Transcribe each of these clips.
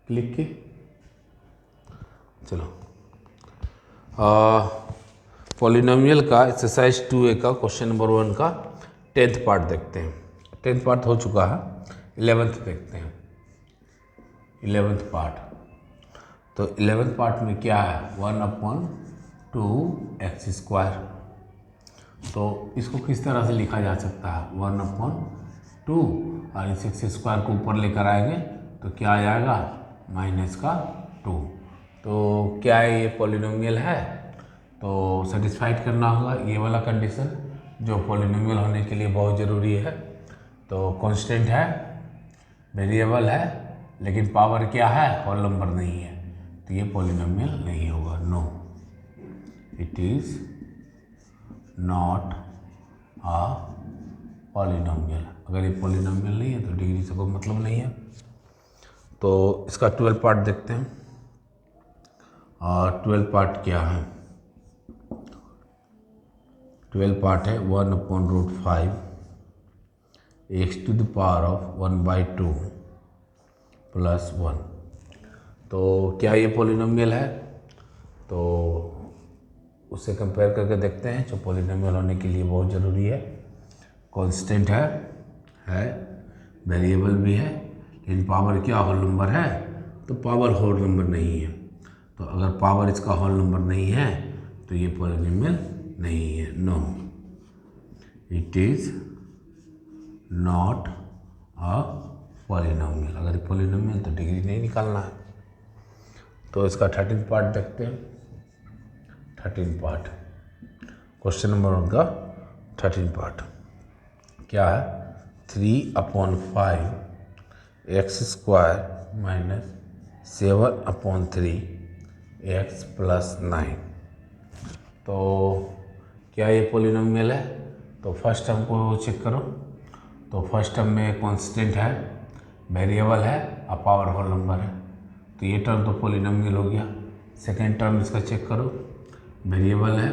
Click की। चलो polynomial का एक्सरसाइज 2A का क्वेश्चन नंबर 1 का 10th पार्ट देखते हैं। 10th पार्ट हो चुका है, 11th देखते हैं। 11th पार्ट, तो 11th पार्ट में क्या है, 1/2x²। तो इसको किस तरह से लिखा जा सकता है, 1/2 और इस x² को ऊपर लेकर आएंगे तो क्या आ जाएगा, -2। तो क्या है, ये पॉलिनोमियल है, तो सेटिस्फाइड करना होगा ये वाला कंडीशन जो पॉलिनोमियल होने के लिए बहुत ज़रूरी है। तो कांस्टेंट है, वेरिएबल है, लेकिन पावर क्या है, होल नंबर नहीं है, तो ये पॉलिनोमियल नहीं होगा। No, it is not a polynomial. अगर ये पॉलिनोमियल नहीं है तो डिग्री से कोई मतलब नहीं है। तो इसका 12 पार्ट देखते हैं। और 12 पार्ट क्या है, 12 पार्ट है 1/√5 x⁴ 1/2 + 1। तो क्या ये पॉलिनोमियल है, तो उससे कंपेयर करके देखते हैं जो पॉलिनोमियल होने के लिए बहुत ज़रूरी है। कांस्टेंट है, वेरिएबल भी है, लेकिन पावर क्या, होल नंबर है, तो पावर होल नंबर नहीं है। तो अगर पावर इसका होल नंबर नहीं है तो ये पॉलिनोमियल नहीं है। No, it is not a polynomial. अगर पॉलिनोमियल तो डिग्री नहीं निकालना है। तो इसका 13th पार्ट देखते हैं। 13th पार्ट, क्वेश्चन नंबर 1 का 13th पार्ट क्या है, 3/5 x² - 7/3 x + 9। तो क्या ये पॉलिनोमियल है, तो फर्स्ट टर्म को चेक करो। तो फर्स्ट टर्म में कांस्टेंट है, वेरिएबल है और पावर होल नंबर है, तो ये टर्म तो पॉलिनोमियल हो गया। सेकेंड टर्म इसका चेक करो, वेरिएबल है,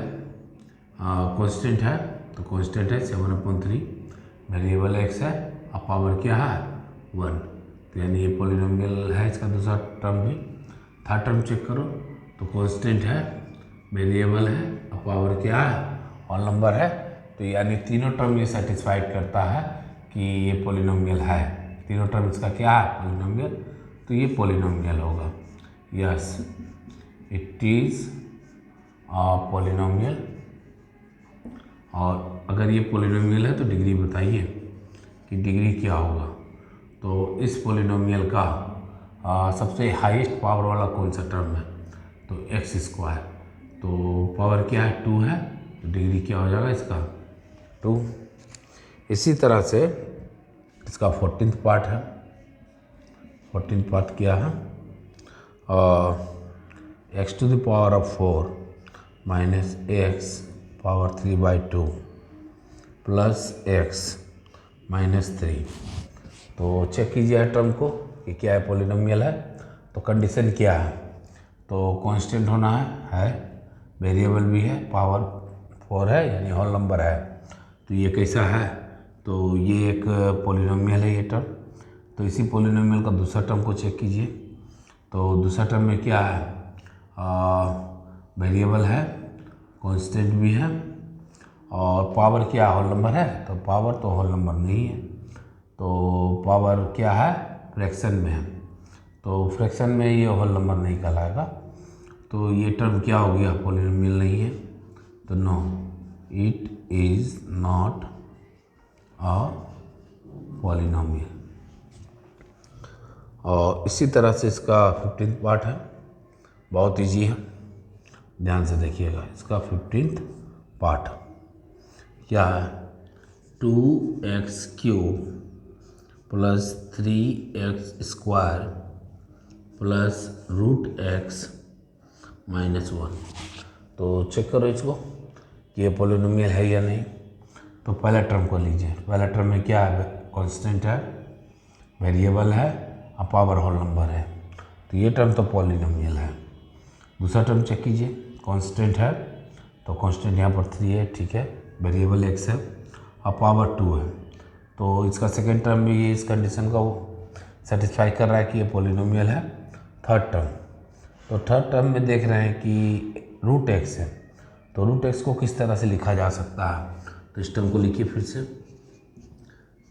कांस्टेंट है, तो कांस्टेंट है 7/3, वेरिएबल x है और पावर क्या है, 1, तो यानी ये पॉलिनोमियल है। इसका दूसरा टर्म भी। थर्ड टर्म चेक करो, तो कांस्टेंट है, वेरिएबल है और पावर क्या है, होल नंबर है, तो यानी तीनों टर्म ये सेटिस्फाइड करता है कि ये पॉलिनोमियल है। तीनों टर्म इसका क्या है, पॉलिनोमियल, तो ये पॉलिनोमियल होगा। Yes, it is a polynomial. और अगर ये पॉलिनोमियल है तो डिग्री बताइए कि डिग्री क्या होगा। तो इस पॉलिनोमियल का सबसे हाईएस्ट पावर वाला कौन सा टर्म है, तो x²। तो पावर क्या है, 2 है, तो डिग्री क्या हो जाएगा इसका, 2। इसी तरह से इसका 14th पार्ट है। 14th पार्ट क्या है, x⁴ - x पावर 3/2 + x - 3। तो चेक कीजिए टर्म को कि क्या है, पॉलिनोमियल है, तो कंडीशन क्या है, तो कांस्टेंट होना है, वेरिएबल भी है, पावर 4 है यानी होल नंबर है, तो ये कैसा है, तो ये एक पॉलिनोमियल है ये टर्म। तो इसी पॉलिनोमियल का दूसरा टर्म को चेक कीजिए। तो दूसरा टर्म में क्या है, वेरिएबल है, कांस्टेंट भी है और पावर क्या, होल नंबर है, तो पावर तो होल नंबर नहीं है, तो पावर क्या है, फ्रैक्शन में है, तो फ्रैक्शन में ये होल नंबर नहीं कहलाएगा, तो ये टर्म क्या हो गया, पॉलिनोमियल नहीं है। तो no, it is not a polynomial. और इसी तरह से इसका 15th पार्ट है, बहुत इजी है, ध्यान से देखिएगा। इसका 15th पार्ट क्या है, 2x³ + 3x² + √x - 1। तो चेक करो इसको कि ये पॉलिनोमियल है या नहीं। तो पहला टर्म को लीजिए। पहला टर्म में क्या है, कांस्टेंट है, वेरिएबल है और पावर होल नंबर है, तो ये टर्म तो पॉलिनोमियल है। दूसरा टर्म चेक कीजिए, कांस्टेंट है, तो कांस्टेंट यहाँ पर 3 है, ठीक है, वेरिएबल x है और पावर 2 है, तो इसका सेकेंड टर्म भी इस कंडीशन को सेटिस्फाई कर रहा है कि ये पॉलिनोमियल है, थर्ड टर्म। तो थर्ड टर्म में देख रहे हैं कि रूट एक्स है, तो रूट एक्स को किस तरह से लिखा जा सकता है, तो इस टर्म को लिखिए फिर से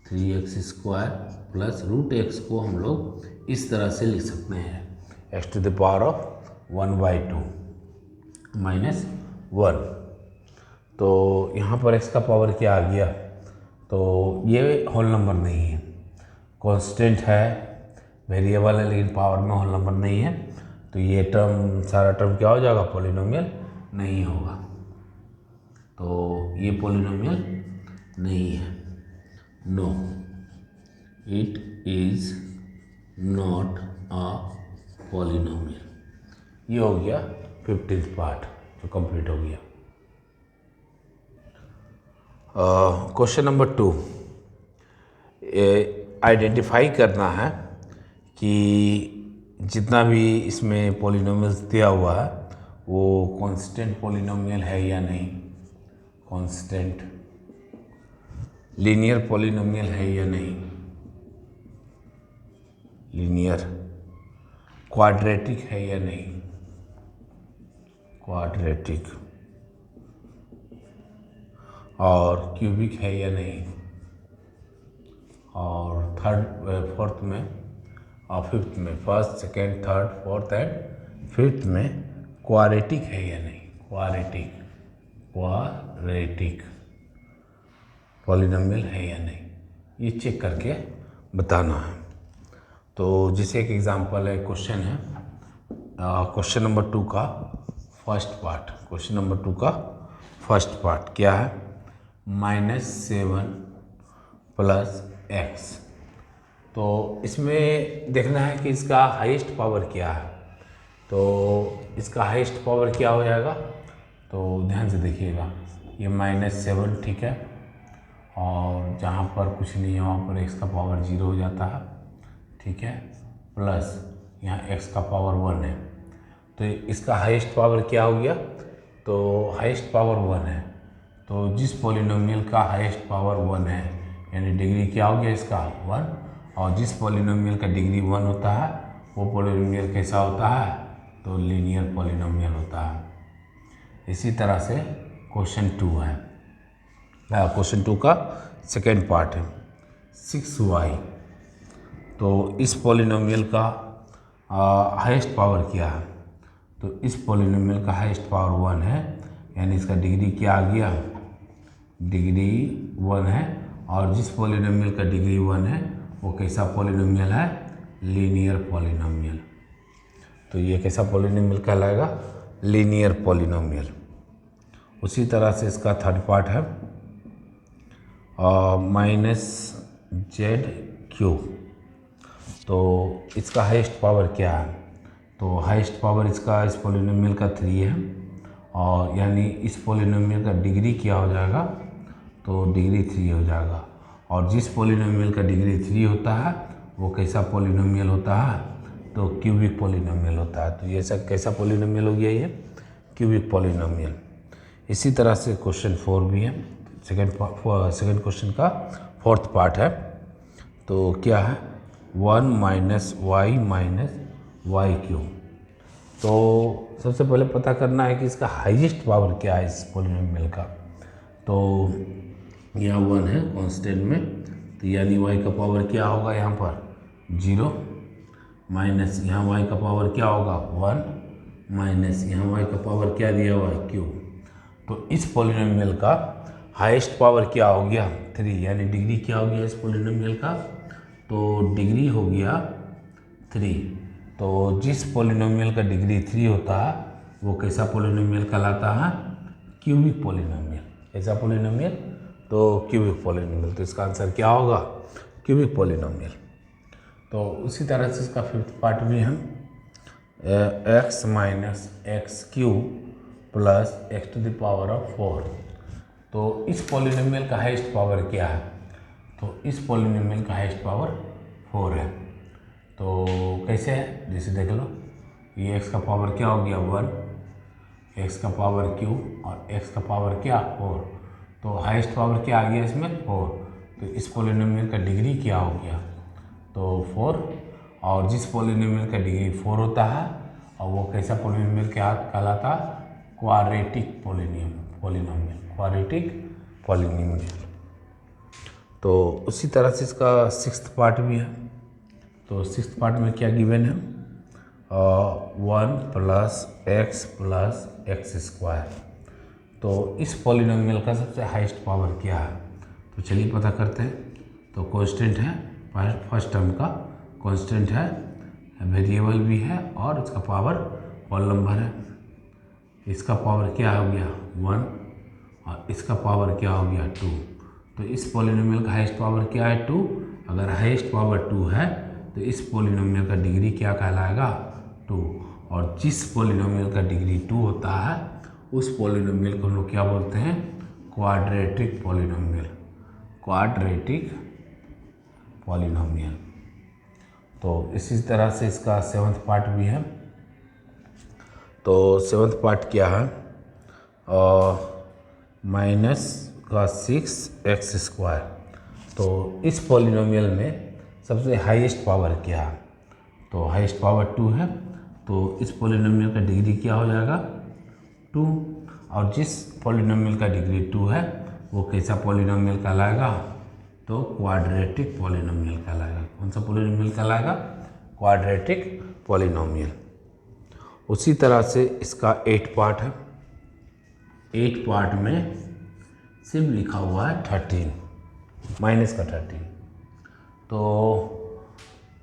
3x² प्लस रूट एक्स को हम लोग इस तरह से लिख सकते हैं x⁻1/2 माइनस 1। तो यहाँ पर x का पावर क्या आ गया, तो ये होल नंबर नहीं है, कांस्टेंट है, वेरिएबल है, लेकिन पावर में होल नंबर नहीं है, तो ये टर्म सारा टर्म क्या हो जाएगा, पॉलिनोमियल नहीं होगा। तो ये पॉलिनोमियल नहीं है, no it is not a polynomial. ये हो गया 15th पार्ट जो कंप्लीट हो गया। क्वेश्चन नंबर 2, आइडेंटिफाई करना है कि जितना भी इसमें पॉलिनोमियल्स दिया हुआ है वो कांस्टेंट पॉलिनोमियल है या नहीं, कांस्टेंट लीनियर पॉलिनोमियल है या नहीं, लीनियर क्वाड्रेटिक है या नहीं, क्वाड्रेटिक, और क्यूबिक है या नहीं, और फोर्थ में और फिफ्थ में, first second third fourth and fifth में क्वाड्रेटिक है या नहीं, क्वाड्रेटिक पॉलिनोमियल है या नहीं, ये चेक करके बताना है। तो जैसे एक एग्जांपल है, क्वेश्चन है क्वेश्चन नंबर 2 का फर्स्ट पार्ट, क्वेश्चन नंबर 2 का फर्स्ट पार्ट क्या है, -7 + x। तो इसमें देखना है कि इसका हाईएस्ट पावर क्या है, तो इसका हाईएस्ट पावर क्या हो जाएगा, तो ध्यान से देखिएगा, ये -7 ठीक है, और जहाँ पर कुछ नहीं है वहाँ पर x का पावर 0 हो जाता है, ठीक है, प्लस यहाँ x का पावर 1 है, तो इसका हाईएस्ट पावर क्या हो गया, तो हाईएस्ट पावर 1 है, तो जिस पॉलिनोमियल का हाईएस्ट पावर 1 है यानी डिग्री क्या हो गया इसका 1, और जिस पॉलिनोमियल का डिग्री 1 होता है वो पॉलिनोमियल कैसा होता है, तो लीनियर पॉलिनोमियल होता है। इसी तरह से क्वेश्चन 2 है, क्वेश्चन 2 का सेकेंड पार्ट है 6y। तो इस पॉलिनोमियल का हाईएस्ट पावर क्या है, तो इस पॉलिनोमियल का हाईएस्ट पावर 1 है, यानी इसका डिग्री क्या आ गया, डिग्री 1 है, और जिस पॉलिनोमियल का डिग्री 1 है वो कैसा पॉलिनोमियल है, लीनियर पॉलिनोमियल। तो ये कैसा पॉलिनोमियल कहलाएगा, लीनियर पॉलिनोमियल। उसी तरह से इसका थर्ड पार्ट है -z³। तो इसका हाईएस्ट पावर क्या है, तो हाईएस्ट पावर इसका इस पॉलिनोमियल का 3 है, और यानी इस पॉलिनोमियल का डिग्री क्या हो जाएगा, तो डिग्री 3 हो जाएगा, और जिस पॉलिनोमियल का डिग्री 3 होता है वो कैसा पॉलिनोमियल होता है, तो क्यूबिक पॉलिनोमियल होता है। तो ये सब कैसा पॉलिनोमियल हो गया, ये क्यूबिक पॉलिनोमियल। इसी तरह से क्वेश्चन 4 भी है, सेकेंड क्वेश्चन का फोर्थ पार्ट है, तो क्या है 1 - y - y³। तो सबसे पहले पता करना है कि इसका हाईएस्ट पावर क्या है इस पॉलिनोमियल का, तो यहाँ 1 है कांस्टेंट में, तो यानी y का पावर क्या होगा यहाँ पर 0, माइनस यहाँ y का पावर क्या होगा 1, माइनस यहाँ y का पावर क्या दिया हुआ है क्यूब। तो इस पॉलिनोमियल का हाईएस्ट पावर क्या हो गया 3, यानी डिग्री क्या हो गया इस पॉलिनोमियल का, तो डिग्री हो गया 3। तो जिस पॉलिनोमियल का डिग्री 3 होता है वो कैसा पॉलिनोमियल कहलाता है, क्यूबिक पॉलिनोमियल। ऐसा पॉलिनोमियल, तो क्यूबिक पॉलिनोमियल। तो इसका आंसर क्या होगा, क्यूबिक पॉलिनोमियल। तो उसी तरह से इसका फिफ्थ पार्ट भी हम x - x³ प्लस x⁴। तो इस पॉलिनोमियल का हाईएस्ट पावर क्या है, तो इस पॉलिनोमियल का हाईएस्ट पावर 4 है। तो कैसे है, जैसे देख लो, ये x का पावर क्या हो गया 1, x का पावर क्यूब और x का पावर क्या 4, तो हाईएस्ट पावर क्या आ गया इसमें 4। तो इस पॉलिनोमियल का डिग्री क्या हो गया, तो 4, और जिस पॉलिनोमियल का डिग्री 4 होता है और वो कैसा पॉलिनोमियल क्या कहलाता? Quadratic polynomial, quadratic polynomial. तो उसी तरह से इसका 6th पार्ट भी है। तो 6th पार्ट में क्या गिवन है? 1 + x + x²। तो इस पॉलिनोमियल का सबसे हाईएस्ट पावर क्या है? तो चलिए पता करते हैं। तो कांस्टेंट है, फर्स्ट टर्म का कांस्टेंट है, वेरिएबल भी है और इसका पावर होल नंबर है। इसका पावर क्या हो गया? 1 और इसका पावर क्या हो गया? 2। तो इस पॉलिनोमियल का हाईएस्ट पावर क्या है? 2। अगर हाईएस्ट पावर 2 है तो इस पॉलिनोमियल का डिग्री क्या कहलाएगा? 2। और जिस पॉलिनोमियल का डिग्री 2 होता है उस पॉलिनोमियल को हम लोग क्या बोलते हैं? Quadratic polynomial, quadratic polynomial. तो इसी तरह से इसका 7th पार्ट भी है। तो 7th पार्ट क्या है? -6x²। तो इस पॉलिनोमियल में सबसे हाईएस्ट पावर क्या है? तो हाईएस्ट पावर 2 है। तो इस पॉलिनोमियल का डिग्री क्या हो जाएगा? 2। और जिस पॉलिनोमियल का डिग्री 2 है वो कैसा पॉलिनोमियल कहलाएगा? तो क्वाड्रेटिक पॉलिनोमियल कहलाएगा। कौन सा पॉलिनोमियल कहलाएगा? Quadratic polynomial. उसी तरह से इसका 8 पार्ट है। 8 पार्ट में सिर्फ लिखा हुआ है 13, माइनस का 13। तो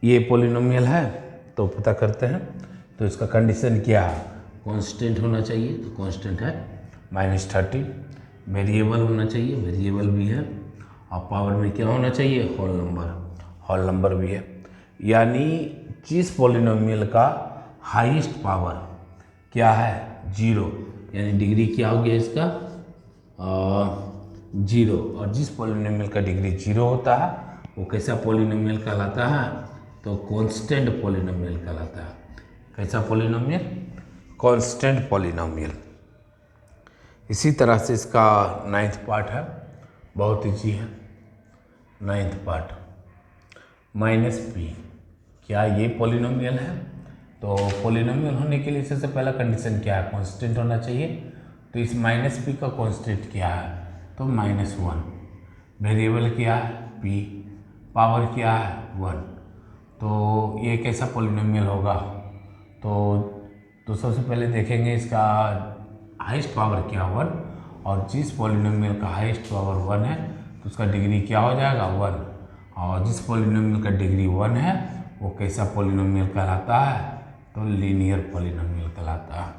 ये पॉलिनोमियल है तो पता करते हैं। तो इसका कंडीशन क्या है? कांस्टेंट होना चाहिए, तो कांस्टेंट है -13। वेरिएबल होना चाहिए, वेरिएबल भी है। और पावर में क्या होना चाहिए? होल नंबर, होल नंबर भी है। यानी जिस पॉलिनोमियल का हाईएस्ट पावर क्या है? 0, यानी डिग्री क्या हो गया इसका? 0। और जिस पॉलिनोमियल का डिग्री 0 होता है वो कैसा पॉलिनोमियल कहलाता है? तो कांस्टेंट पॉलिनोमियल कहलाता है। कैसा पॉलिनोमियल? Constant polynomial. इसी तरह से इसका 9th पार्ट है, बहुत ईजी है। 9th पार्ट -p, क्या ये पॉलिनोमियल है? तो पॉलिनोमियल होने के लिए सबसे पहला कंडीशन क्या है? कांस्टेंट होना चाहिए। तो इस -p का कांस्टेंट क्या है? तो -1। वेरिएबल क्या है? p। पावर क्या है? 1। तो ये कैसा पॉलिनोमियल होगा? तो सबसे पहले देखेंगे इसका हाईएस्ट पावर क्या? 1। और जिस पॉलिनोमियल का हाईएस्ट पावर 1 है तो उसका डिग्री क्या हो जाएगा? 1। और जिस पॉलिनोमियल का डिग्री 1 है वो कैसा पॉलिनोमियल कहलाता है? तो लीनियर पॉलिनोमियल कहलाता है।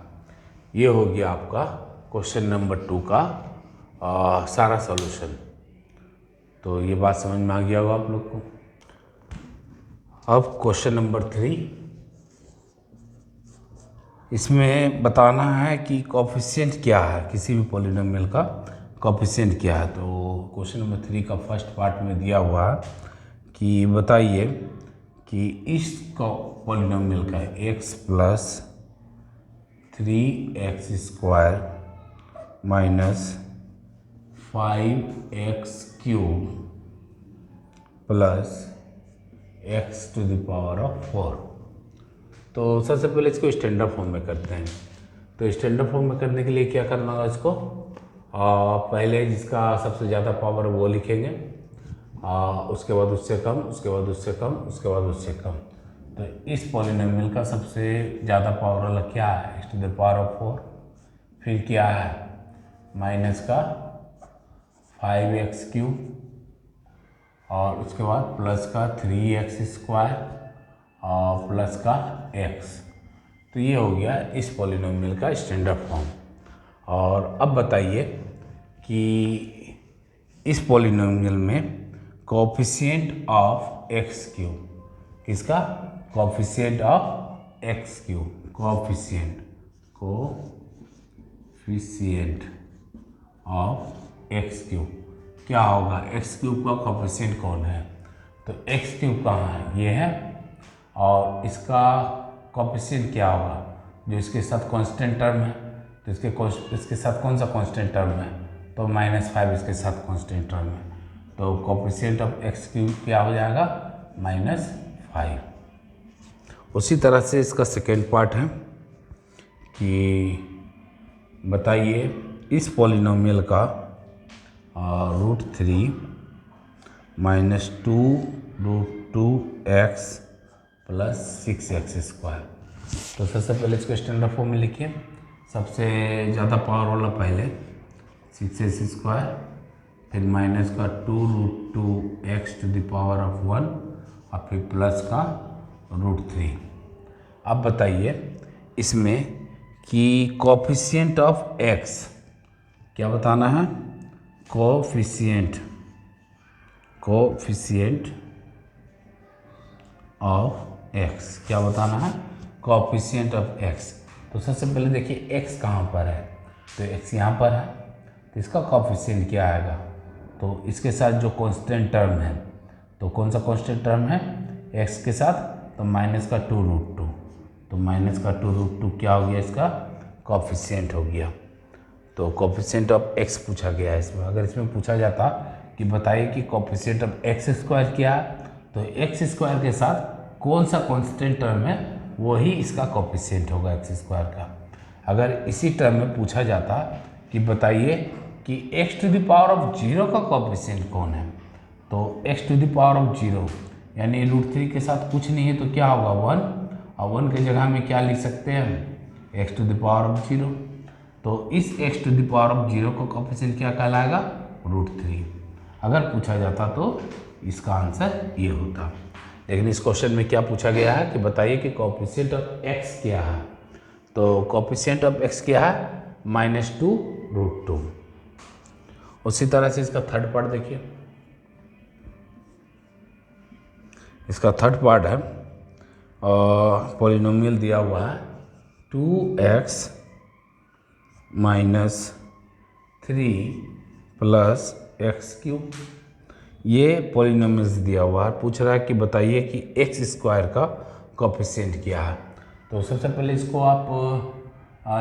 ये हो गया आपका क्वेश्चन नंबर 2 का सारा सॉल्यूशन। तो ये बात समझ में आ गया होगा आप लोग को। अब क्वेश्चन नंबर 3, इसमें बताना है कि कोफिशिएंट क्या है, किसी भी पॉलिनोमियल का कोफिशिएंट क्या है। तो क्वेश्चन नंबर 3 का फर्स्ट पार्ट में दिया हुआ है कि बताइए कि इस पॉलिनोमियल का x + 3x² - 5x³ + x⁴। तो सबसे पहले इसको स्टैंडर्ड फॉर्म में करते हैं। तो स्टैंडर्ड फॉर्म में करने के लिए क्या करना होगा इसको? पहले जिसका सबसे ज़्यादा पावर वो लिखेंगे, उसके बाद उससे कम, उसके बाद उससे कम, उसके बाद उससे कम। तो इस पॉलिनोमियल का सबसे ज़्यादा पावर वाला क्या है? x⁴। फिर क्या है? माइनस का 5x³ और उसके बाद प्लस का 3x² और प्लस का x। तो ये हो गया इस पॉलिनोमियल का स्टैंडर्ड फॉर्म। और अब बताइए कि इस पॉलिनोमियल में कोफिशिएंट ऑफ x³, किसका? Coefficient of x³ coefficient of x³ क्या होगा? x³ का कोफिशिएंट कौन है? तो x³ कहाँ है? ये है। और इसका कोफिशिएंट क्या होगा? जो इसके साथ कांस्टेंट टर्म है। तो इसके साथ कौन सा कांस्टेंट टर्म है? तो -5 इसके साथ कांस्टेंट टर्म है। तो कोफिशिएंट ऑफ x³ क्या हो जाएगा? -5। उसी तरह से इसका सेकेंड पार्ट है कि बताइए इस पॉलिनोमियल का √3 माइनस 2√2x प्लस 6x²। तो सबसे पहले इसको स्टैंडर्ड फॉर्म में लिखिए। सबसे ज़्यादा पावर वाला पहले 6x², फिर माइनस का 2√2x⁻1 और फिर प्लस का √3। अब बताइए इसमें कि कोफिशिएंट ऑफ x क्या बताना है, कोफिशिएंट ऑफ x क्या बताना है, कोफिशिएंट ऑफ x। तो सबसे पहले देखिए x कहाँ पर है, तो x यहाँ पर है, तो इसका कोफिशिएंट क्या आएगा। तो इसके साथ जो कांस्टेंट टर्म है, तो कौन सा कांस्टेंट टर्म है x के साथ, तो माइनस का 2√2, तो माइनस का 2√2 क्या हो गया, इसका कोफिशिएंट हो गया। तो कोफिशिएंट ऑफ x पूछा गया है इसमें। अगर इसमें पूछा जाता कि बताइए कि कोफिशिएंट ऑफ x² क्या है, तो x² के साथ कौन सा कांस्टेंट टर्म है वही इसका कोफिशिएंट होगा x² का। अगर इसी टर्म में पूछा जाता कि बताइए कि x⁻0 का कोफिशिएंट कौन है, तो x⁻0 यानी √3 के साथ कुछ नहीं है तो क्या होगा 1, और 1 की जगह में क्या लिख सकते हैं हम, x⁻0। तो इस x⁻0 का कोफिशिएंट क्या कहलाएगा, √3। अगर पूछा जाता तो इसका आंसर ये होता। लेकिन इस क्वेश्चन में क्या पूछा गया है कि बताइए कि कोफिशिएंट ऑफ x क्या है। तो कोफिशिएंट ऑफ x क्या है, -2√2। उसी तरह से इसका थर्ड पार्ट देखिए। इसका थर्ड पार्ट है पॉलिनोमियल दिया हुआ है 2x - 3 + x³ ये पॉलिनोमियल्स दिया हुआ है। पूछ रहा है कि बताइए कि x² का कोफिशिएंट क्या है। तो सबसे पहले इसको आप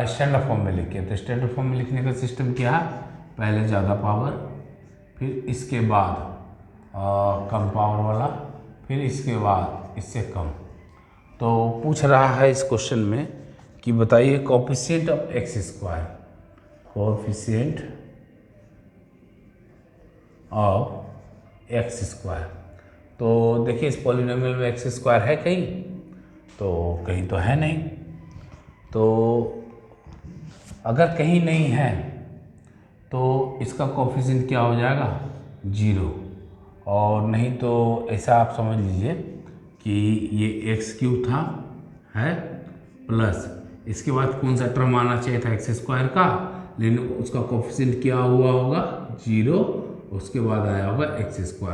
स्टैंडर्ड फॉर्म में लिखिए। तो स्टैंडर्ड फॉर्म में लिखने का सिस्टम क्या है, पहले ज़्यादा पावर, फिर इसके बाद कम पावर वाला, फिर इसके बाद इससे कम। तो पूछ रहा है इस क्वेश्चन में कि बताइए coefficient of x², coefficient of x²। तो देखिए इस पॉलिनोमियल में x² है कहीं, तो कहीं तो है नहीं। तो अगर कहीं नहीं है तो इसका कोफिशिएंट क्या हो जाएगा, 0। और नहीं तो ऐसा आप समझ लीजिए कि ये x³ था है, प्लस इसके बाद कौन सा टर्म आना चाहिए था x² का, लेकिन उसका कोफिशिएंट क्या हुआ होगा, 0। उसके बाद आया होगा x²,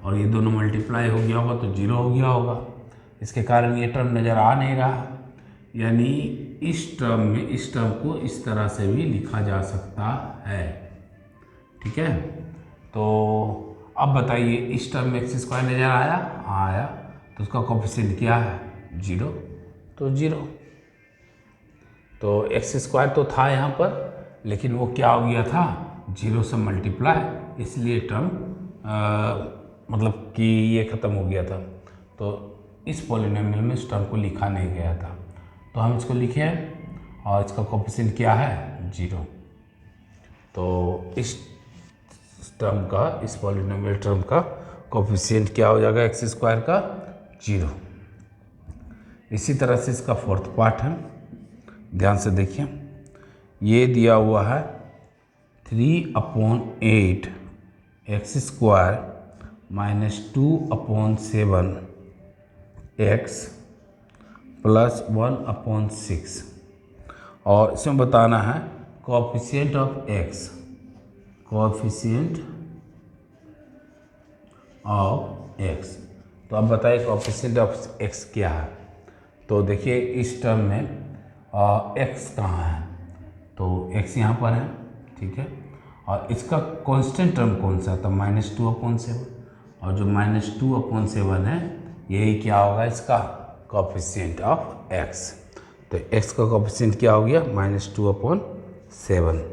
और ये दोनों मल्टीप्लाई हो गया होगा तो 0 हो गया होगा। इसके कारण ये टर्म नज़र आ नहीं रहा। यानी इस टर्म में इस टर्म को इस तरह से भी लिखा जा सकता है, ठीक है। तो अब बताइए इस टर्म में x² नज़र आया, आया, तो उसका कोफिशिएंट क्या है, 0, तो 0। तो x² तो था यहाँ पर, लेकिन वो क्या हो गया था, 0 से मल्टीप्लाई, इसलिए टर्म मतलब कि ये ख़त्म हो गया था। तो इस पॉलिनोमियल में इस टर्म को लिखा नहीं गया था, तो हम इसको लिखे हैं, और इसका कोफिशिएंट क्या है, 0। तो इस टर्म का, इस पॉलिनोमियल टर्म का कोफिशिएंट क्या हो जाएगा, x² का 0। इसी तरह से इसका फोर्थ पार्ट है, ध्यान से देखिए। ये दिया हुआ है 3/8 x² - 2/7 x + 1/6, और इसमें बताना है coefficient of x, coefficient of x। तो अब बताइए कोफिशिएंट ऑफ x क्या है। तो देखिए इस टर्म में x कहाँ है, तो x यहाँ पर है, ठीक है। और इसका कांस्टेंट टर्म कौन सा था, -2/7, और जो -2/7 है यही क्या होगा, इसका कोफिशिएंट ऑफ x। तो x का कोफिशिएंट क्या हो गया, -2/7।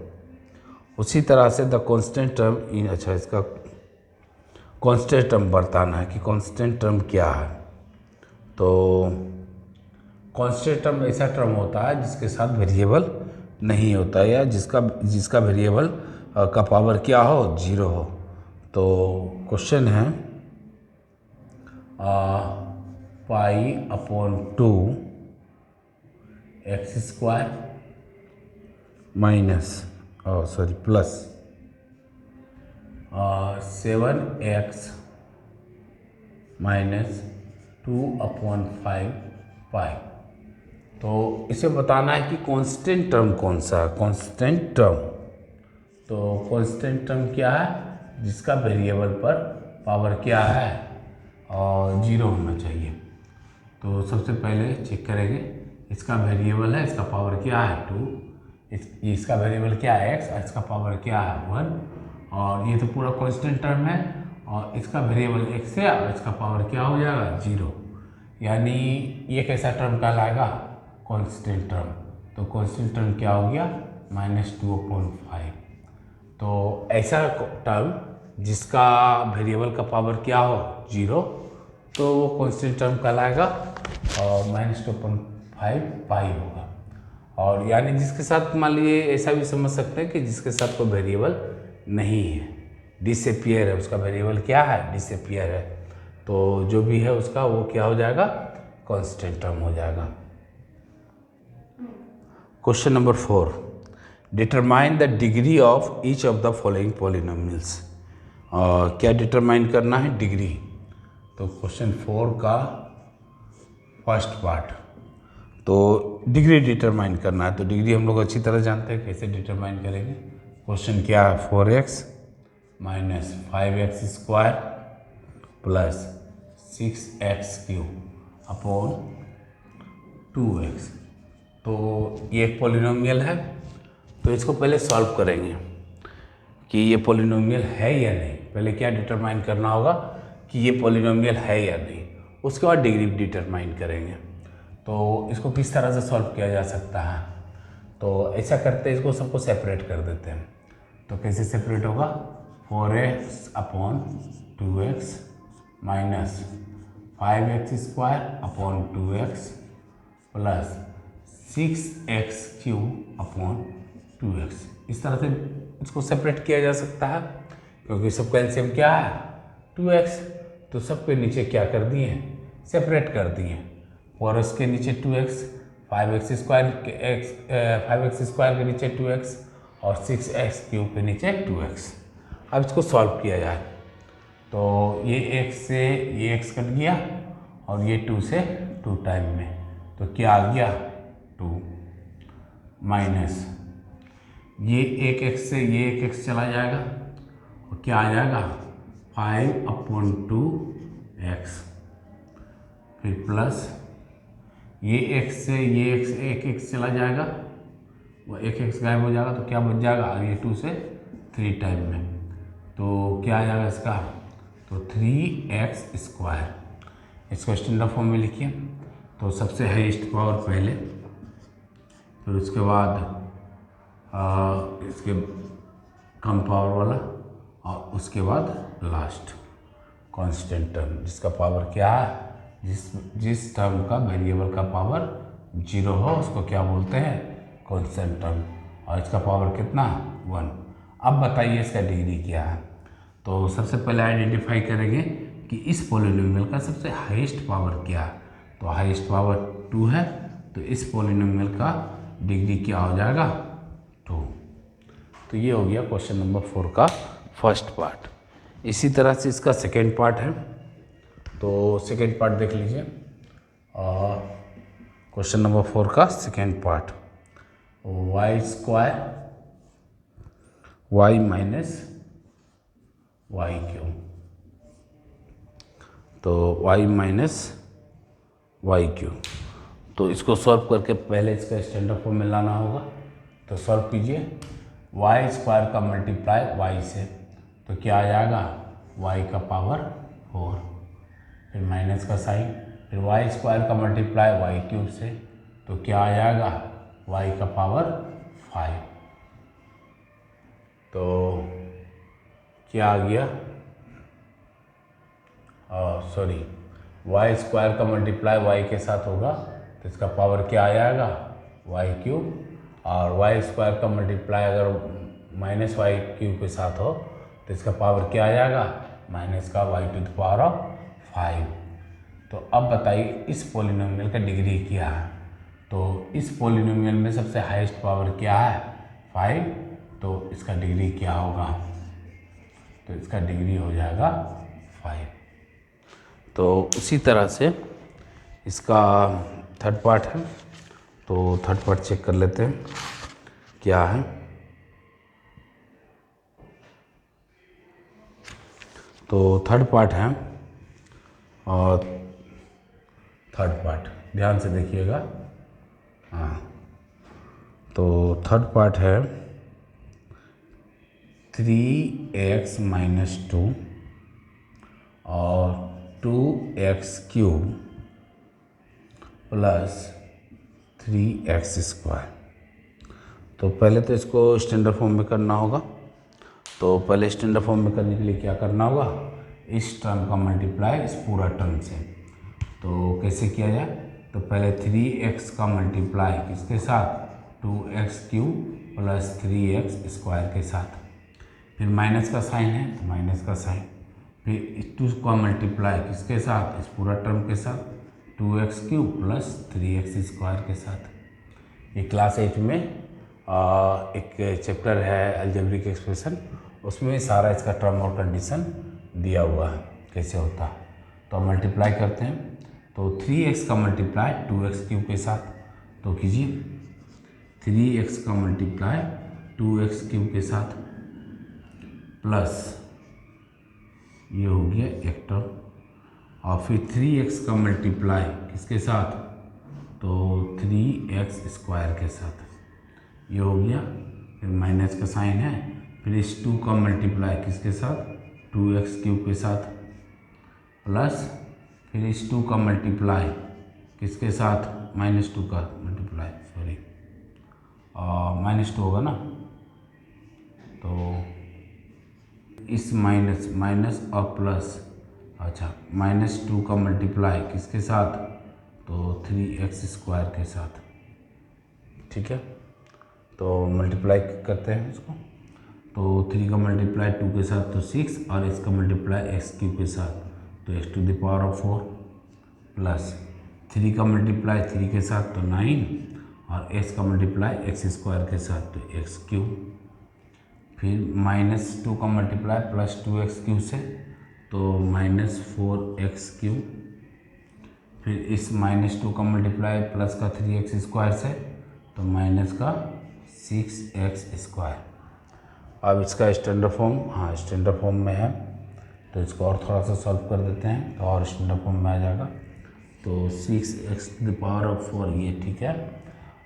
उसी तरह से द कांस्टेंट टर्म इन, अच्छा इसका कांस्टेंट टर्म बताना है कि कांस्टेंट टर्म क्या है। तो कांस्टेंट टर्म ऐसा टर्म होता है जिसके साथ वेरिएबल नहीं होता या जिसका वेरिएबल का पावर क्या हो, 0 हो। तो क्वेश्चन है pi upon 2 x square minus plus 7x minus 2/5 पाई। तो इसे बताना है कि कांस्टेंट टर्म कौन सा है। कांस्टेंट टर्म, तो कांस्टेंट टर्म क्या है जिसका वेरिएबल पर पावर क्या है, और 0 होना चाहिए। तो सबसे पहले चेक करेंगे, इसका वेरिएबल है, इसका पावर क्या है 2, इसका वेरिएबल क्या है x, इसका पावर क्या है 1, और ये तो पूरा कांस्टेंट टर्म है, और इसका वेरिएबल x है और इसका पावर क्या हो जाएगा 0, यानी ये कैसा टर्म कहलाएगा, कांस्टेंट टर्म। तो कांस्टेंट टर्म क्या हो गया -2/5। तो ऐसा टर्म जिसका वेरिएबल का पावर क्या हो 0, तो वो कांस्टेंट टर्म कहलाएगा, और -2/5 पाई होगा। और यानी जिसके साथ मान लीजिए ऐसा भी समझ सकते हैं कि जिसके साथ कोई वेरिएबल नहीं है, डिसअपियर है, उसका वेरिएबल क्या है, डिसअपियर है, तो जो भी है उसका वो क्या हो जाएगा, कांस्टेंट टर्म हो जाएगा। Question number 4, determine the degree of each of the following polynomials. क्या डिटरमाइन करना है, डिग्री। तो क्वेश्चन 4 का फर्स्ट पार्ट, तो डिग्री डिटरमाइन करना है। तो डिग्री हम लोग अच्छी तरह जानते हैं, कैसे डिटरमाइन करेंगे। क्वेश्चन क्या है, 4x minus 5x square plus 6x³ upon 2x। तो ये एक पॉलिनोमियल है, तो इसको पहले सॉल्व करेंगे कि ये पॉलिनोमियल है या नहीं। पहले क्या डिटरमाइन करना होगा कि ये पॉलिनोमियल है या नहीं, उसके बाद डिग्री डिटरमाइन करेंगे। तो इसको किस तरह से सॉल्व किया जा सकता है, तो ऐसा करते हैं, इसको सबको सेपरेट कर देते हैं। तो कैसे सेपरेट होगा, 4x upon 2x minus 5x square upon 2x plus 6x³ upon 2x। इस तरह से इसको सेपरेट किया जा सकता है, क्योंकि सबका एलसीएम क्या है 2x, तो सबके नीचे क्या कर दिए, सेपरेट कर दिए। 4x के नीचे 2x, 5x स्क्वायर के नीचे 2x और 6x³ के नीचे 2x। अब इसको सॉल्व किया जाए, तो ये x से ये x कट गया और ये 2 से 2 टाइम में, तो क्या आ गया 2 माइनस ये एक x से ये एक x चला जाएगा और क्या आ जाएगा 5/2x, फिर प्लस ये x से ये x एक x चला जाएगा, वो एक x गायब हो जाएगा, तो क्या बच जाएगा, और ये 2 से 3 टाइम में, तो क्या आ जाएगा इसका, तो 3x स्क्वायर। इसको स्टैंडर्ड फॉर्म में लिखिए। तो सबसे हाईएस्ट पावर पहले, फिर उसके बाद इसके कम पावर वाला, और उसके बाद लास्ट कांस्टेंट टर्म जिसका पावर क्या है, जिस टर्म का वेरिएबल का पावर 0 हो उसको क्या बोलते हैं, कांस्टेंट टर्म, और इसका पावर कितना 1। अब बताइए इसका डिग्री क्या है। तो सबसे पहले आइडेंटिफाई करेंगे कि इस पॉलिनोमियल का सबसे हाईएस्ट पावर क्या है। तो हाईएस्ट पावर 2 है, तो इस पॉलिनोमियल का डिग्री क्या हो जाएगा 2। तो ये हो गया क्वेश्चन नंबर 4 का फर्स्ट पार्ट। इसी तरह से इसका सेकेंड पार्ट है, तो सेकेंड पार्ट देख लीजिए। क्वेश्चन नंबर 4 का second part, y square y minus y³। तो y माइनस y³, तो इसको सॉल्व करके पहले इसका स्टैंडर्ड फॉर्म में लाना होगा। तो सॉल्व कीजिए, y स्क्वायर का मल्टीप्लाई y से, तो क्या आ जाएगा y का पावर 4, फिर माइनस का साइन, फिर y स्क्वायर का मल्टीप्लाई y³ से, तो क्या आ जाएगा y का पावर 5। तो क्या आ गया, सॉरी y स्क्वायर का मल्टीप्लाई y के साथ होगा तो इसका पावर क्या आ जाएगा, वाई क्यूब, और वाई स्क्वायर का मल्टीप्लाई अगर माइनस वाई क्यूब के साथ हो तो इसका पावर क्या आ जाएगा, माइनस का y to the power of 5। तो अब बताइए इस पॉलिनोमियल का डिग्री क्या है। तो इस पॉलिनोमियल में सबसे हाईएस्ट पावर क्या है, 5, तो इसका डिग्री क्या होगा, तो इसका डिग्री हो जाएगा 5। तो उसी तरह से इसका थर्ड पार्ट है, तो थर्ड पार्ट चेक कर लेते हैं क्या है। तो थर्ड पार्ट है, और थर्ड पार्ट ध्यान से देखिएगा। हाँ, तो थर्ड पार्ट है 3x माइनस 2 और 2x cube plus 3x square. तो पहले तो इसको स्टैंडर्ड फॉर्म में करना होगा। तो पहले स्टैंडर्ड फॉर्म में करने के लिए क्या करना होगा, इस टर्म का मल्टीप्लाई इस पूरा टर्म से। तो कैसे किया जाए, तो पहले 3x का मल्टीप्लाई किसके साथ, 2x cube plus 3x square के साथ, फिर माइनस का साइन है तो माइनस का साइन, फिर इस 2 का मल्टीप्लाई किसके साथ, इस पूरा टर्म के साथ, 2x cube plus 3x square के साथ। ये क्लास 8 में एक चैप्टर है अलजेब्रिक एक्सप्रेशन, उसमें सारा इसका टर्म और कंडीशन दिया हुआ है कैसे होता है। तो हम मल्टीप्लाई करते हैं, तो 3x का मल्टीप्लाई 2x क्यूब के साथ, तो कीजिए 3x का मल्टीप्लाई 2x क्यूब के साथ प्लस ये हो गया एक टर्म, और फिर 3x का मल्टीप्लाई किसके साथ, तो 3x स्क्वायर के साथ, ये हो गया, फिर माइनस का साइन है, फिर इस 2 का मल्टीप्लाई किसके साथ, 2x क्यूब के साथ प्लस फिर इस 2 का मल्टीप्लाई किसके साथ, -2 का मल्टीप्लाई, सॉरी -2 होगा ना, तो इस माइनस और प्लस, अच्छा -2 का मल्टीप्लाई किसके साथ, तो 3x स्क्वायर के साथ, ठीक है। तो मल्टीप्लाई करते हैं इसको, तो 3 का मल्टीप्लाई 2 के साथ तो 6, और इसका मल्टीप्लाई x क्यूब के साथ तो x to the power of 4 plus 3 का मल्टीप्लाई 3 के साथ तो 9, और x का मल्टीप्लाई x स्क्वायर के साथ तो x क्यूब, फिर -2 का मल्टीप्लाई प्लस 2x क्यूब से तो -4x क्यूब, फिर इस -2 का मल्टीप्लाई प्लस का 3x स्क्वायर से तो माइनस का 6x स्क्वायर। अब इसका स्टैंडर्ड फॉर्म, हाँ स्टैंडर्ड फॉर्म में है, तो इसको और थोड़ा सा सॉल्व कर देते हैं तो और स्टैंडर्ड फॉर्म में आ जाएगा। तो 6x to the power of 4 ये ठीक है,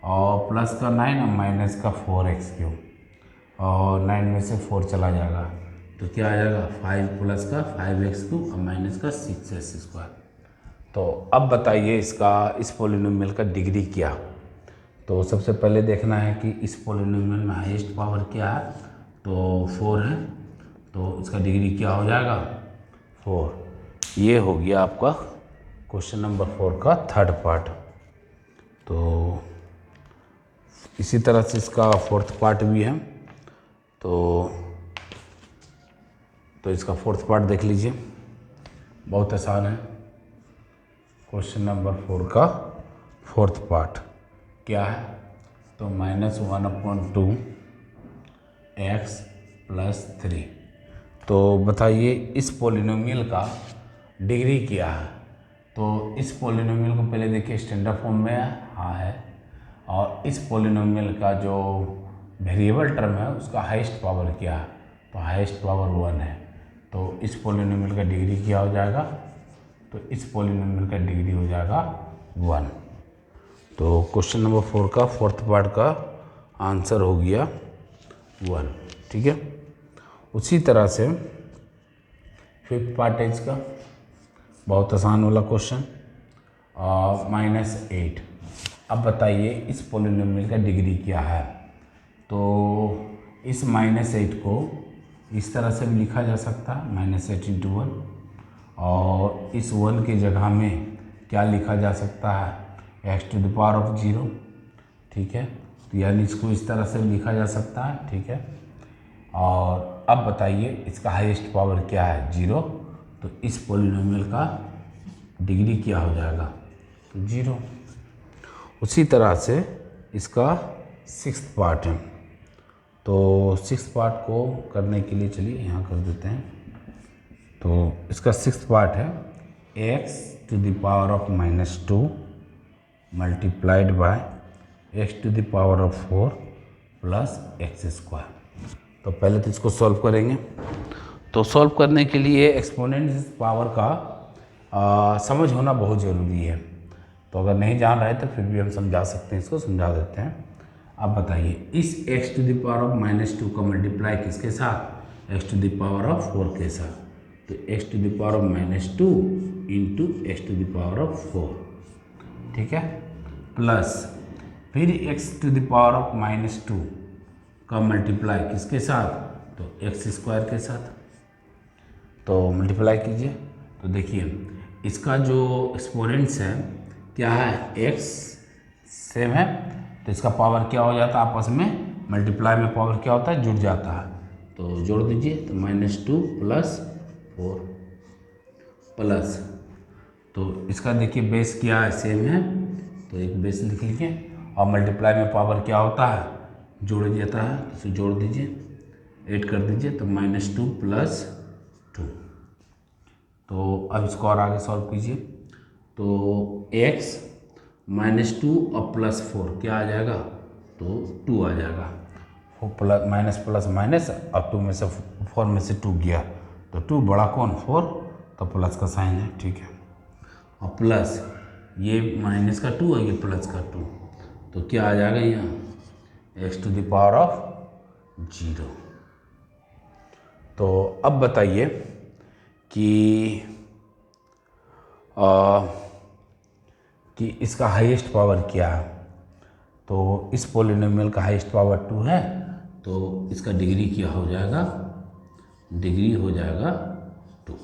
और प्लस का 9 और माइनस का 4x क्यूब, और 9 में से 4 चला जाएगा तो क्या आ जाएगा, 5 प्लस का 5x क्यूब और माइनस का 6x स्क्वायर। तो अब बताइए इसका इस पॉलिनोमियल का डिग्री क्या। तो सबसे पहले देखना है कि इस पॉलिनोमियल में हाईएस्ट पावर क्या है, तो 4 है, तो इसका डिग्री क्या हो जाएगा, 4। ये हो गया आपका क्वेश्चन नंबर 4 का थर्ड पार्ट। तो इसी तरह से इसका फोर्थ पार्ट भी है, तो इसका फोर्थ पार्ट देख लीजिए, बहुत आसान है। क्वेश्चन नंबर 4 का फोर्थ पार्ट क्या है, तो -1/2 x प्लस 3। तो बताइए इस पॉलिनोमियल का डिग्री क्या है। तो इस पॉलिनोमियल को पहले देखिए स्टैंडर्ड फॉर्म में है, हाँ है, और इस पॉलिनोमियल का जो वेरिएबल टर्म है उसका हाईएस्ट पावर क्या है, तो हाईएस्ट पावर 1 है। तो इस पॉलिनोमियल का डिग्री क्या हो जाएगा, तो इस पॉलिनोमियल का डिग्री हो जाएगा 1। तो क्वेश्चन नंबर 4 का फोर्थ पार्ट का आंसर हो गया 1, ठीक है। उसी तरह से फिफ्थ पार्ट है इसका, बहुत आसान वाला क्वेश्चन, -8। अब बताइए इस पॉलिनोमियल का डिग्री क्या है। तो इस -8 को इस तरह से भी लिखा जा सकता है, -8 × 1, और इस 1 की जगह में क्या लिखा जा सकता है, x to the power of 0, ठीक है। तो यानी इसको इस तरह से लिखा जा सकता है, ठीक है। और अब बताइए इसका हाईएस्ट पावर क्या है, 0, तो इस पॉलिनोमियल का डिग्री क्या हो जाएगा, तो 0। उसी तरह से इसका 6th पार्ट है, तो 6th पार्ट को करने के लिए चलिए यहाँ कर देते हैं। तो इसका 6th पार्ट है x to the power of -2 multiplied by x to the power of 4 plus x²। तो पहले तो इसको सॉल्व करेंगे। तो सॉल्व करने के लिए एक्सपोनेंट पावर का समझ होना बहुत ज़रूरी है। तो अगर नहीं जान रहे तो फिर भी हम समझा सकते हैं, इसको समझा देते हैं। अब बताइए इस x to the power of -2 का मल्टीप्लाई किसके साथ, x to the power of 4 के साथ। तो x to the power of -2 into x to the power of 4, ठीक है, प्लस फिर x to the power of -2 का मल्टीप्लाई किसके साथ, तो x² के साथ। तो मल्टीप्लाई कीजिए। तो देखिए इसका जो एक्सपोनेंट्स है क्या है, x सेम है, तो इसका पावर क्या हो जाता है, आपस में मल्टीप्लाई में पावर क्या होता है, जुड़ जाता है। तो जोड़ दीजिए, तो -2 प्लस 4 प्लस, तो इसका देखिए बेस क्या है, सेम है, तो एक बेस लिख लीजिए। और मल्टीप्लाई में पावर क्या होता है, जोड़ जाता है, तो इसे जोड़ दीजिए, 8 कर दीजिए, तो -2 प्लस 2। तो अब इसको और आगे सॉल्व कीजिए। तो x -2 और प्लस 4 क्या आ जाएगा, तो 2 आ जाएगा। प्लस माइनस प्लस माइनस, अब 2 में से 4 में से 2 गया, तो 2 बड़ा कौन, 4, तो प्लस का साइन है, ठीक है। और प्लस ये माइनस का 2 और ये प्लस का 2, तो क्या आ जाएगा यहाँ, x to the power of 0। तो अब बताइए कि इसका हाईएस्ट पावर क्या है। तो इस पॉलिनोमियल का हाईएस्ट पावर 2 है, तो इसका डिग्री क्या हो जाएगा, डिग्री हो जाएगा 2।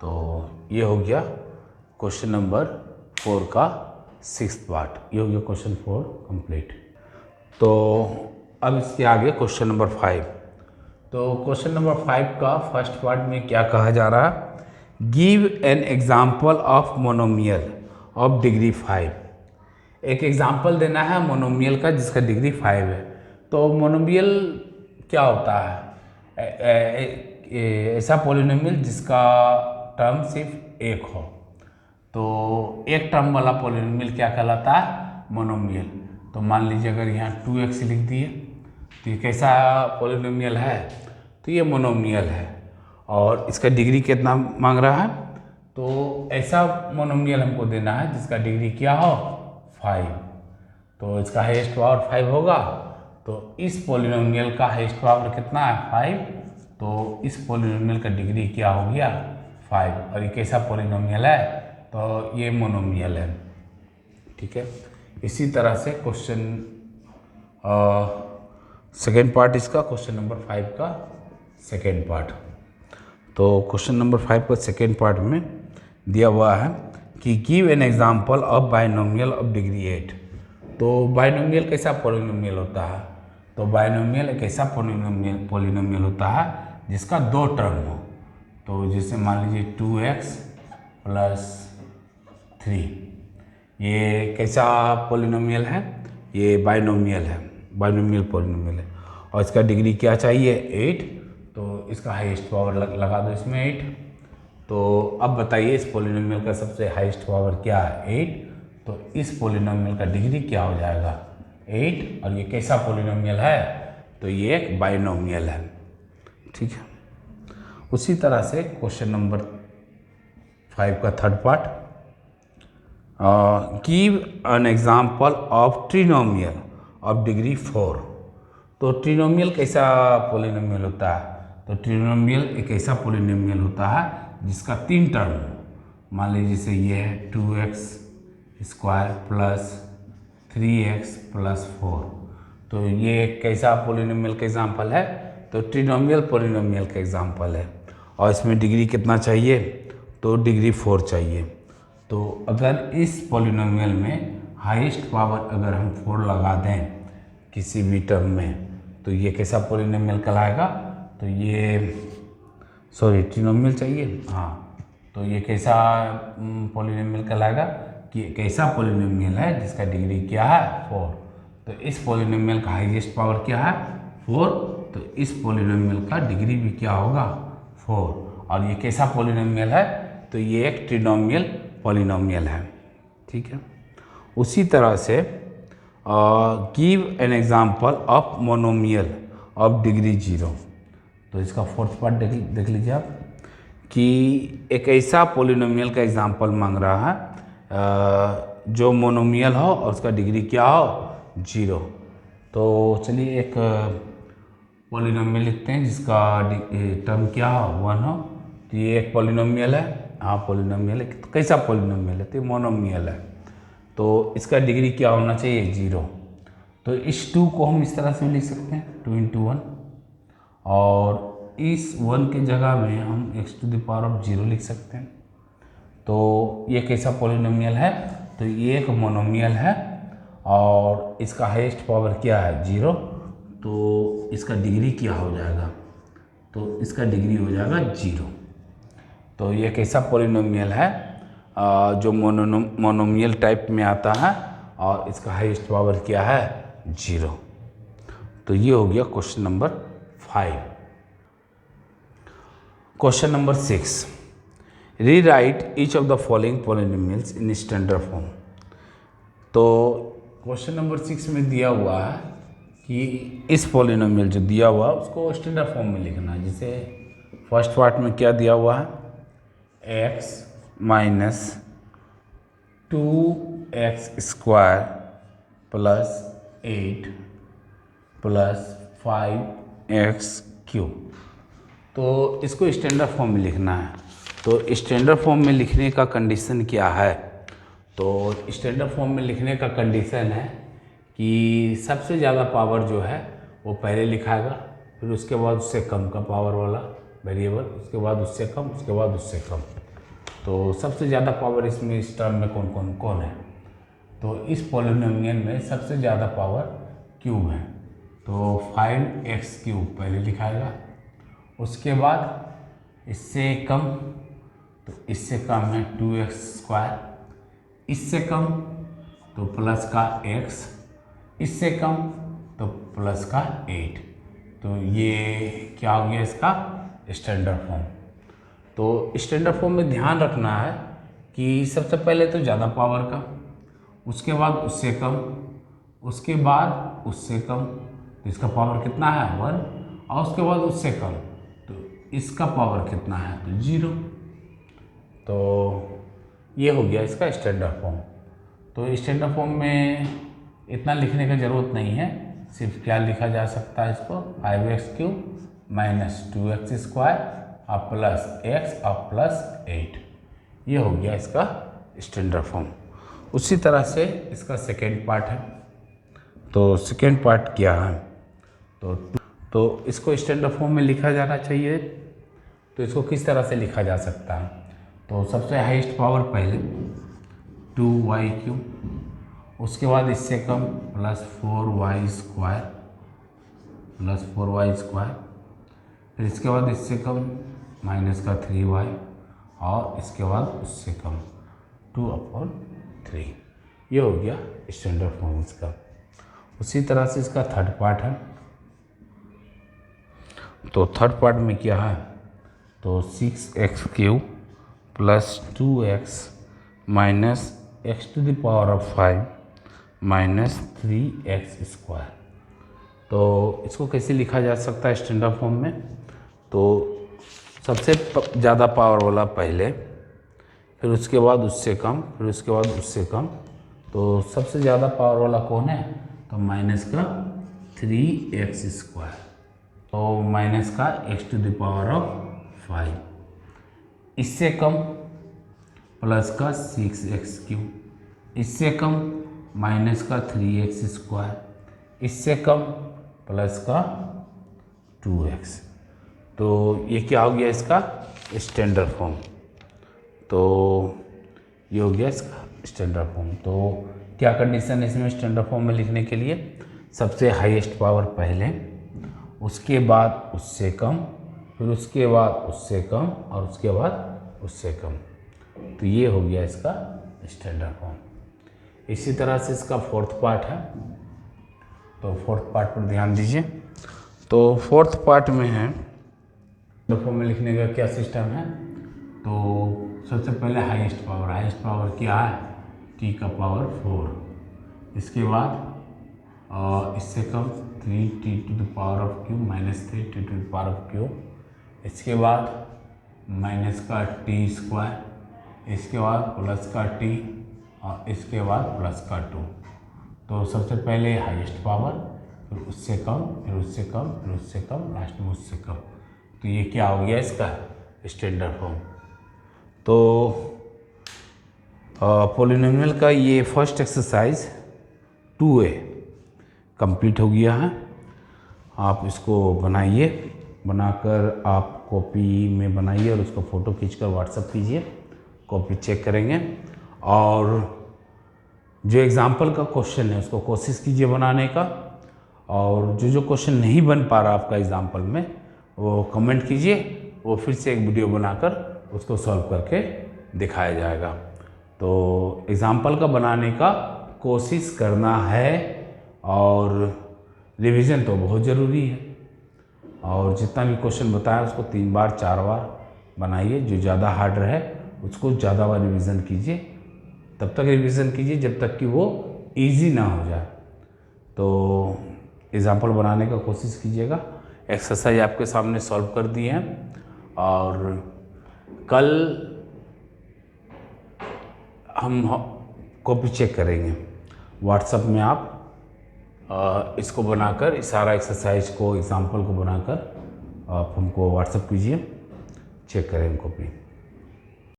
तो ये हो गया क्वेश्चन नंबर 4 का 6th पार्ट, ये हो गया क्वेश्चन 4 कंप्लीट। तो अब इसके आगे क्वेश्चन नंबर 5। तो क्वेश्चन नंबर 5 का फर्स्ट पार्ट में क्या कहा जा रहा है, give an example of monomial of degree 5। एक एग्जाम्पल देना है मोनोमियल का जिसका डिग्री 5 है। तो मोनोमियल क्या होता है, ऐसा पॉलिनोमियल जिसका टर्म सिर्फ एक हो। तो एक टर्म वाला पॉलिनोमियल क्या कहलाता है, मोनोमियल। तो मान लीजिए अगर यहाँ 2x लिख दिए, तो ये कैसा पॉलिनोमियल है, तो ये मोनोमियल है। और इसका डिग्री कितना मांग रहा है, तो ऐसा मोनोमियल हमको देना है जिसका डिग्री क्या हो, 5। तो इसका हाईएस्ट पावर 5 होगा। तो इस पॉलिनोमियल का हाईएस्ट पावर कितना है, 5। तो इस पॉलिनोमियल का डिग्री क्या हो गया, 5। और ये कैसा पॉलिनोमियल है, तो ये मोनोमियल है, ठीक है। इसी तरह से क्वेश्चन सेकेंड पार्ट इसका, क्वेश्चन नंबर 5 का सेकेंड पार्ट। तो क्वेश्चन नंबर 5 का सेकेंड पार्ट में दिया हुआ है कि give an example of binomial of degree 8। तो बाइनोमियल कैसा पॉलिनोमियल होता है, तो बाइनोमियल एक ऐसा पॉलिनोमियल होता है जिसका 2 टर्म हो। तो जैसे मान लीजिए 2x प्लस 3, ये कैसा पॉलिनोमियल है, ये बाइनोमियल है, बाइनोमियल पॉलिनोमियल है। और इसका डिग्री क्या चाहिए, 8। तो इसका हाईएस्ट पावर लगा दो इसमें 8। तो अब बताइए इस पॉलिनोमियल का सबसे हाईएस्ट पावर क्या है, 8। तो इस पॉलिनोमियल का डिग्री क्या हो जाएगा, 8। और ये कैसा पॉलिनोमियल है, तो ये एक बाइनोमियल है, ठीक है। उसी तरह से क्वेश्चन नंबर 5 का third part, give an example of trinomial of degree 4। तो ट्रिनोमियल कैसा पॉलिनोमियल होता है, तो ट्रिनोमियल एक ऐसा पॉलिनोमियल होता है जिसका 3 टर्म हो। मान लीजिए जैसे ये है 2x² प्लस 3x प्लस 4। तो ये कैसा पॉलिनोमियल का एग्जाम्पल है, तो ट्रिनोमियल पॉलिनोमियल का एग्जाम्पल है। और इसमें डिग्री कितना चाहिए, तो डिग्री 4 चाहिए। तो अगर इस पॉलिनोमियल में हाईएस्ट पावर अगर हम 4 लगा दें किसी भी टर्म में तो ये कैसा पॉलिनोमियल कहलाएगा? तो ये सॉरी ट्रिनोमियल चाहिए, हाँ, तो ये कैसा पॉलिनोमियल कहलाएगा कि एक ऐसा पॉलिनोमियल है जिसका डिग्री क्या है? 4। तो इस पॉलिनोमियल का हाईएस्ट पावर क्या है? 4। तो इस पॉलिनोमियल का डिग्री भी क्या होगा? 4। और ये कैसा पॉलिनोमियल है? तो ये एक ट्रिनोमियल पॉलिनोमियल है, ठीक है। उसी तरह से give an example of monomial of degree 0। तो इसका फोर्थ पार्ट देख लीजिए आप कि एक ऐसा पॉलिनोमियल का एग्जाम्पल मांग रहा है जो मोनोमियल हो और उसका डिग्री क्या हो? 0। तो चलिए एक पॉलिनोमियल लिखते हैं जिसका टर्म क्या हो? 1 हो। तो ये एक पॉलिनोमियल है, हाँ पॉलिनोमियल है। तो कैसा पॉलिनोमियल है? तो मोनोमियल है। तो इसका डिग्री क्या होना चाहिए? 0। तो इस 2 को हम इस तरह से भी लिख सकते हैं 2 × 1, और इस 1 के जगह में हम x⁴ लिख सकते हैं। तो ये कैसा पॉलिनोमियल है? तो ये एक मोनोमियल है और इसका हाईएस्ट पावर क्या है? 0। तो इसका डिग्री क्या हो जाएगा? तो इसका डिग्री हो जाएगा 0। तो ये कैसा पॉलिनोमियल है जो मोनोमियल टाइप में आता है और इसका हाईएस्ट पावर क्या है? 0। तो ये हो गया question number 5। Question number 6, rewrite each of the following polynomials in standard form. तो क्वेश्चन नंबर 6 में दिया हुआ है कि इस पॉलिनोमियल जो दिया हुआ है उसको स्टैंडर्ड फॉर्म में लिखना है। जैसे फर्स्ट पार्ट में क्या दिया हुआ है? x - 2x² + 8 + 5x³ तो इसको स्टैंडर्ड फॉर्म में लिखना है। तो स्टैंडर्ड फॉर्म में लिखने का कंडीशन क्या है? तो स्टैंडर्ड फॉर्म में लिखने का कंडीशन है कि सबसे ज़्यादा पावर जो है वो पहले लिखाएगा, फिर उसके बाद उससे कम का पावर वाला वेरिएबल, उसके बाद उससे कम, उसके बाद उससे कम। तो सबसे ज़्यादा पावर इसमें इस टर्म में कौन है? तो इस पॉलिनोमियल में सबसे ज़्यादा पावर क्यूब है। तो 5x³ पहले लिखाएगा, उसके बाद इससे कम, तो इससे कम है 2x², इससे कम तो प्लस का x, इससे कम तो प्लस का 8। तो ये क्या हो गया इसका स्टैंडर्ड फॉर्म। तो स्टैंडर्ड फॉर्म में ध्यान रखना है कि सबसे पहले तो ज़्यादा पावर का, उसके बाद उससे कम, उसके बाद उससे कम, तो इसका पावर कितना है? 1, और उसके बाद उससे कम, तो इसका पावर कितना है? तो 0। तो ये हो गया इसका स्टैंडर्ड फॉर्म। तो स्टैंडर्ड फॉर्म में इतना लिखने का ज़रूरत नहीं है, सिर्फ क्या लिखा जा सकता है इसको? 5x³ - 2x² और प्लस x और प्लस 8। ये हो गया इसका स्टैंडर्ड फॉर्म। उसी तरह से इसका सेकेंड पार्ट है। तो सेकेंड पार्ट क्या है? तो इसको स्टैंडर्ड फॉर्म में लिखा जाना चाहिए। तो इसको किस तरह से लिखा जा सकता है? तो सबसे हाईएस्ट पावर पहले 2y³, उसके बाद इससे कम +4y² + 4y², फिर इसके बाद इससे कम -3y, और इसके बाद उससे कम 2/3। ये हो गया स्टैंडर्ड फॉर्म इसका। उसी तरह से इसका थर्ड पार्ट है। तो थर्ड पार्ट में क्या है? तो 6x³ + 2x - x⁵ - 3x²। तो इसको कैसे लिखा जा सकता है स्टैंडर्ड फॉर्म में? तो सबसे ज़्यादा पावर वाला पहले, फिर उसके बाद उससे कम, फिर उसके बाद उससे कम। तो सबसे ज़्यादा पावर वाला कौन है? तो -3x², तो -x⁵ इससे कम प्लस का 6x³, इससे कम -3x², इससे कम प्लस का 2x। तो ये क्या हो गया इसका स्टैंडर्ड फॉर्म। तो ये हो गया इसका स्टैंडर्ड फॉर्म। तो क्या कंडीशन है इसमें स्टैंडर्ड फॉर्म में लिखने के लिए? सबसे हाईएस्ट पावर पहले, उसके बाद उससे कम, फिर उसके बाद उससे कम और उसके बाद उससे कम। तो ये हो गया इसका स्टैंडर्ड फॉर्म। इसी तरह से इसका फोर्थ पार्ट है, तो फोर्थ पार्ट पर ध्यान दीजिए। तो फोर्थ पार्ट में है स्टैंडर्ड फॉर्म में लिखने का क्या सिस्टम है? तो सबसे पहले हाईएस्ट पावर क्या है? टी का पावर 4। इसके बाद इससे कम 3t to the power of q -3 t to the power of q. इसके बाद माइनस का टी स्क्वायर, इसके बाद प्लस का टी और इसके बाद प्लस का 2। तो सबसे पहले हाईएस्ट पावर, फिर उससे कम, फिर उससे कम, फिर उससे कम, लास्ट में उससे कम। तो ये क्या हो गया इसका स्टैंडर्ड फॉर्म। तो पॉलिनोमियल का ये फर्स्ट एक्सरसाइज 2A कंप्लीट हो गया है। आप इसको बनाइए, बनाकर आप कॉपी में बनाइए और उसको फ़ोटो खींचकर व्हाट्सएप कीजिए, कॉपी चेक करेंगे। और जो एग्ज़ाम्पल का क्वेश्चन है उसको कोशिश कीजिए बनाने का, और जो क्वेश्चन नहीं बन पा रहा आपका एग्ज़ाम्पल में वो कमेंट कीजिए, वो फिर से एक वीडियो बनाकर उसको सॉल्व करके दिखाया जाएगा। तो एग्ज़ाम्पल का बनाने का कोशिश करना है, और रिवीजन तो बहुत ज़रूरी है। और जितना भी क्वेश्चन बताया उसको 3 बार 4 बार बनाइए, जो ज़्यादा हार्ड रहे उसको ज़्यादा बार रिवीजन कीजिए, तब तक रिवीजन कीजिए जब तक कि वो इजी ना हो जाए। तो एग्ज़ाम्पल बनाने का कोशिश कीजिएगा। एक्सरसाइज आपके सामने सॉल्व कर दिए हैं, और कल हम कॉपी चेक करेंगे। व्हाट्सएप में आप इसको बनाकर, इस सारा एक्सरसाइज को, एग्ज़ाम्पल को बनाकर आप हमको व्हाट्सएप कीजिए, चेक करेंगे कॉपी।